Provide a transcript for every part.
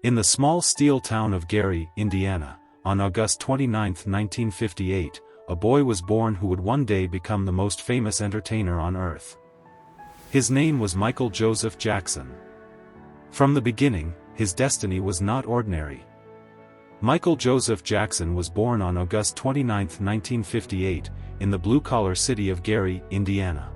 In the small steel town of Gary, Indiana, on August 29, 1958, a boy was born who would one day become the most famous entertainer on earth. His name was Michael Joseph Jackson. From the beginning, his destiny was not ordinary. Michael Joseph Jackson was born on August 29, 1958, in the blue-collar city of Gary, Indiana.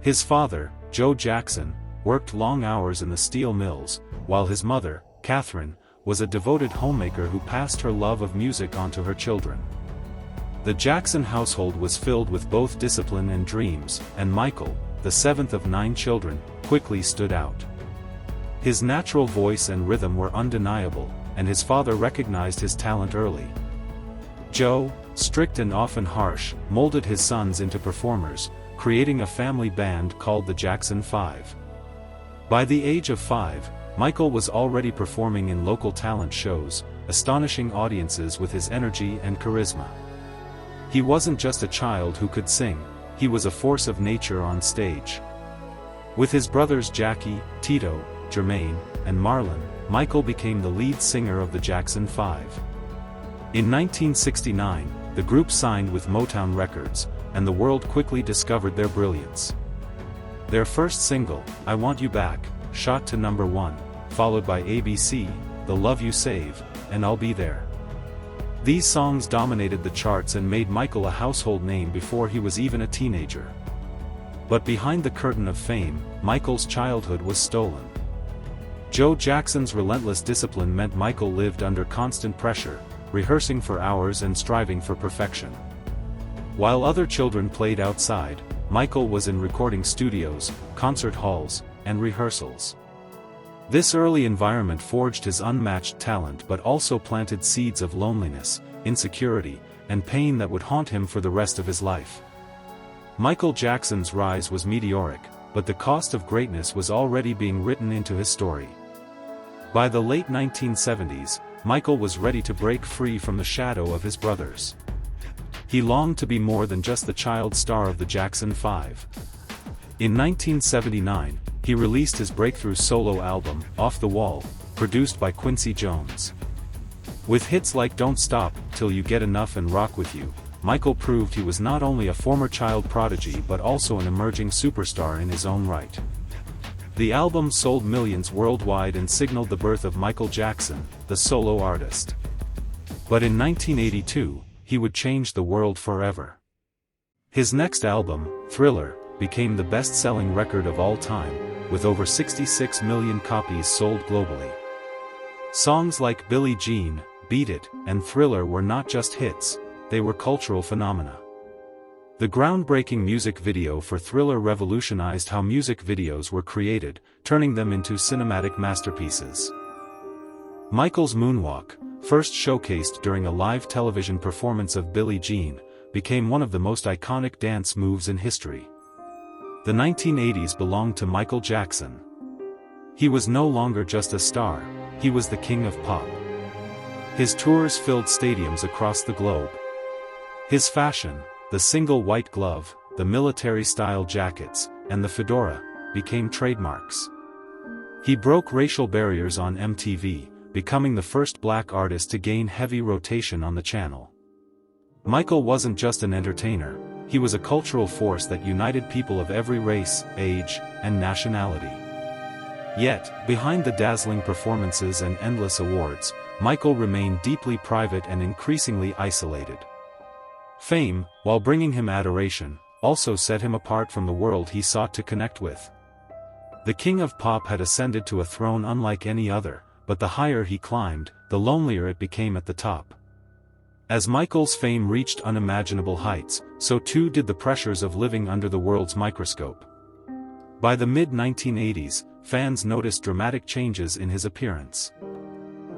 His father, Joe Jackson, worked long hours in the steel mills, while his mother, Catherine, was a devoted homemaker who passed her love of music on to her children. The Jackson household was filled with both discipline and dreams, and Michael, the seventh of 9 children, quickly stood out. His natural voice and rhythm were undeniable, and his father recognized his talent early. Joe, strict and often harsh, molded his sons into performers, creating a family band called the Jackson 5. By the age of 5, Michael was already performing in local talent shows, astonishing audiences with his energy and charisma. He wasn't just a child who could sing, he was a force of nature on stage. With his brothers Jackie, Tito, Jermaine, and Marlon, Michael became the lead singer of the Jackson 5. In 1969, the group signed with Motown Records, and the world quickly discovered their brilliance. Their first single, I Want You Back, shot to number 1, followed by ABC, The Love You Save, and I'll Be There. These songs dominated the charts and made Michael a household name before he was even a teenager. But behind the curtain of fame, Michael's childhood was stolen. Joe Jackson's relentless discipline meant Michael lived under constant pressure, rehearsing for hours and striving for perfection. While other children played outside, Michael was in recording studios, concert halls, and rehearsals. This early environment forged his unmatched talent but also planted seeds of loneliness, insecurity, and pain that would haunt him for the rest of his life. Michael Jackson's rise was meteoric, but the cost of greatness was already being written into his story. By the late 1970s, Michael was ready to break free from the shadow of his brothers. He longed to be more than just the child star of the Jackson 5. In 1979, he released his breakthrough solo album, Off the Wall, produced by Quincy Jones. With hits like Don't Stop, Till You Get Enough and Rock With You, Michael proved he was not only a former child prodigy but also an emerging superstar in his own right. The album sold millions worldwide and signaled the birth of Michael Jackson, the solo artist. But in 1982, he would change the world forever. His next album, Thriller, became the best-selling record of all time, with over 66 million copies sold globally. Songs like Billie Jean, Beat It, and Thriller were not just hits, they were cultural phenomena. The groundbreaking music video for Thriller revolutionized how music videos were created, turning them into cinematic masterpieces. Michael's moonwalk, first showcased during a live television performance of Billie Jean, became one of the most iconic dance moves in history. The 1980s belonged to Michael Jackson. He was no longer just a star, he was the king of pop. His tours filled stadiums across the globe. His fashion, the single white glove, the military-style jackets, and the fedora, became trademarks. He broke racial barriers on MTV, becoming the first black artist to gain heavy rotation on the channel. Michael wasn't just an entertainer, he was a cultural force that united people of every race, age, and nationality. Yet, behind the dazzling performances and endless awards, Michael remained deeply private and increasingly isolated. Fame, while bringing him adoration, also set him apart from the world he sought to connect with. The king of pop had ascended to a throne unlike any other, but the higher he climbed, the lonelier it became at the top. As Michael's fame reached unimaginable heights, so too did the pressures of living under the world's microscope. By the mid-1980s, fans noticed dramatic changes in his appearance.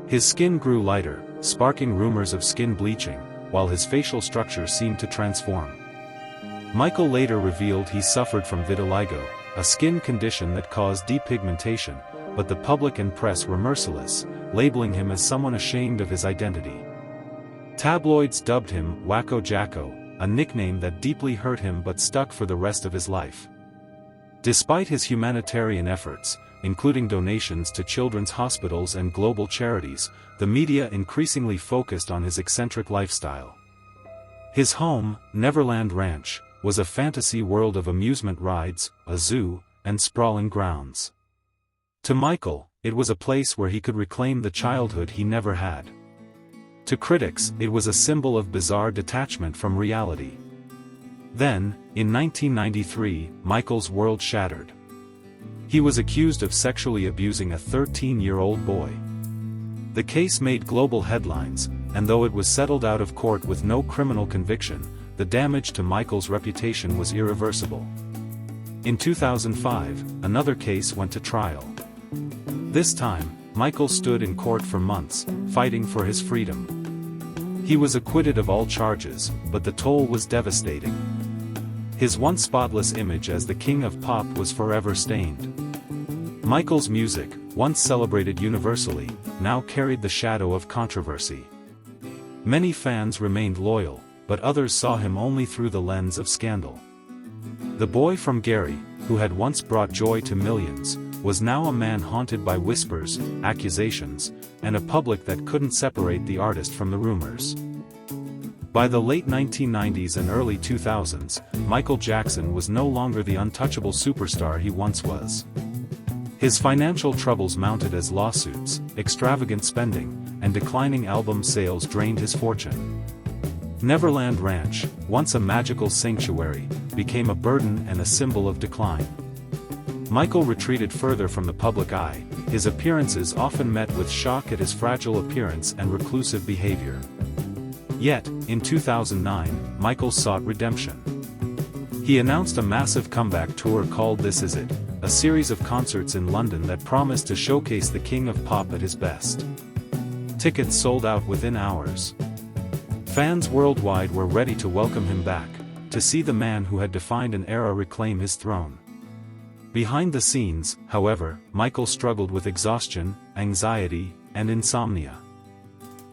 His skin grew lighter, sparking rumors of skin bleaching, while his facial structure seemed to transform. Michael later revealed he suffered from vitiligo, a skin condition that caused depigmentation, but the public and press were merciless, labeling him as someone ashamed of his identity. Tabloids dubbed him Wacko Jacko, a nickname that deeply hurt him but stuck for the rest of his life. Despite his humanitarian efforts, including donations to children's hospitals and global charities, the media increasingly focused on his eccentric lifestyle. His home, Neverland Ranch, was a fantasy world of amusement rides, a zoo, and sprawling grounds. To Michael, it was a place where he could reclaim the childhood he never had. To critics, it was a symbol of bizarre detachment from reality. Then, in 1993, Michael's world shattered. He was accused of sexually abusing a 13-year-old boy. The case made global headlines, and though it was settled out of court with no criminal conviction, the damage to Michael's reputation was irreversible. In 2005, another case went to trial. This time, Michael stood in court for months, fighting for his freedom. He was acquitted of all charges, but the toll was devastating. His once spotless image as the king of pop was forever stained. Michael's music, once celebrated universally, now carried the shadow of controversy. Many fans remained loyal, but others saw him only through the lens of scandal. The boy from Gary, who had once brought joy to millions, was now a man haunted by whispers, accusations, and a public that couldn't separate the artist from the rumors. By the late 1990s and early 2000s, Michael Jackson was no longer the untouchable superstar he once was. His financial troubles mounted as lawsuits, extravagant spending, and declining album sales drained his fortune. Neverland Ranch, once a magical sanctuary, became a burden and a symbol of decline. Michael retreated further from the public eye, his appearances often met with shock at his fragile appearance and reclusive behavior. Yet, in 2009, Michael sought redemption. He announced a massive comeback tour called This Is It, a series of concerts in London that promised to showcase the king of pop at his best. Tickets sold out within hours. Fans worldwide were ready to welcome him back, to see the man who had defined an era reclaim his throne. Behind the scenes, however, Michael struggled with exhaustion, anxiety, and insomnia.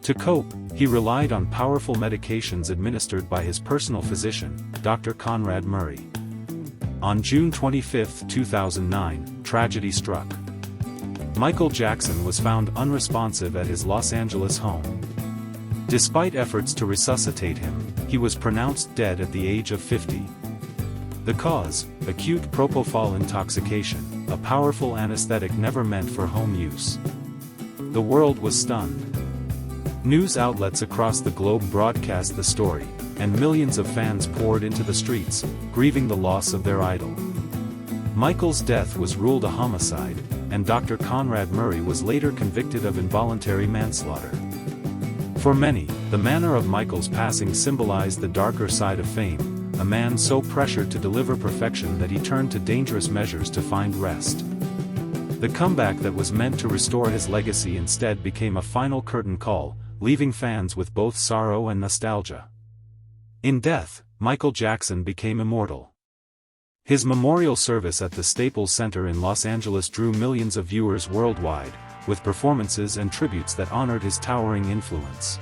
To cope, he relied on powerful medications administered by his personal physician, Dr. Conrad Murray. On June 25, 2009, tragedy struck. Michael Jackson was found unresponsive at his Los Angeles home. Despite efforts to resuscitate him, he was pronounced dead at the age of 50. The cause, acute propofol intoxication, a powerful anesthetic never meant for home use. The world was stunned. News outlets across the globe broadcast the story, and millions of fans poured into the streets, grieving the loss of their idol. Michael's death was ruled a homicide, and Dr. Conrad Murray was later convicted of involuntary manslaughter. For many, the manner of Michael's passing symbolized the darker side of fame, a man so pressured to deliver perfection that he turned to dangerous measures to find rest. The comeback that was meant to restore his legacy instead became a final curtain call, leaving fans with both sorrow and nostalgia. In death, Michael Jackson became immortal. His memorial service at the Staples Center in Los Angeles drew millions of viewers worldwide, with performances and tributes that honored his towering influence.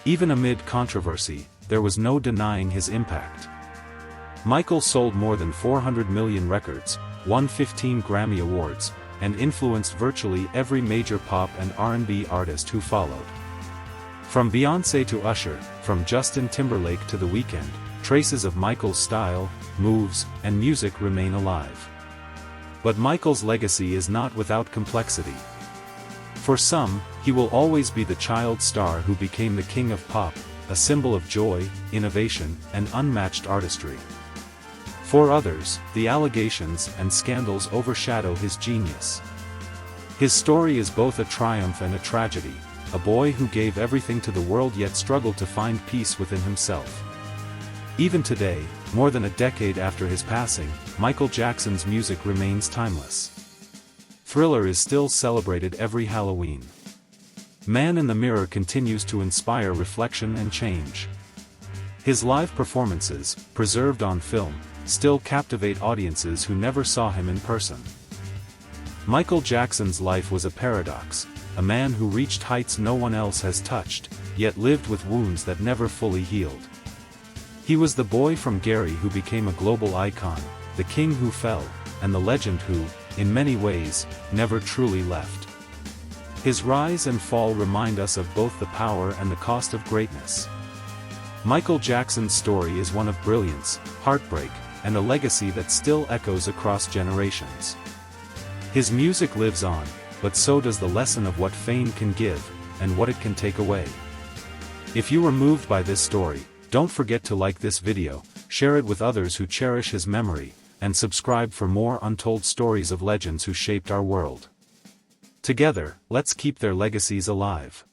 Even amid controversy, there was no denying his impact. Michael sold more than 400 million records, won 15 Grammy Awards, and influenced virtually every major pop and R&B artist who followed. From Beyoncé to Usher, from Justin Timberlake to The Weeknd, traces of Michael's style, moves, and music remain alive. But Michael's legacy is not without complexity. For some, he will always be the child star who became the king of pop, a symbol of joy, innovation, and unmatched artistry. For others, the allegations and scandals overshadow his genius. His story is both a triumph and a tragedy, a boy who gave everything to the world yet struggled to find peace within himself. Even today, more than a decade after his passing, Michael Jackson's music remains timeless. Thriller is still celebrated every Halloween. Man in the Mirror continues to inspire reflection and change. His live performances, preserved on film, still captivate audiences who never saw him in person. Michael Jackson's life was a paradox, a man who reached heights no one else has touched, yet lived with wounds that never fully healed. He was the boy from Gary who became a global icon, the king who fell, and the legend who, in many ways, never truly left. His rise and fall remind us of both the power and the cost of greatness. Michael Jackson's story is one of brilliance, heartbreak, and a legacy that still echoes across generations. His music lives on, but so does the lesson of what fame can give, and what it can take away. If you were moved by this story, don't forget to like this video, share it with others who cherish his memory, and subscribe for more untold stories of legends who shaped our world. Together, let's keep their legacies alive.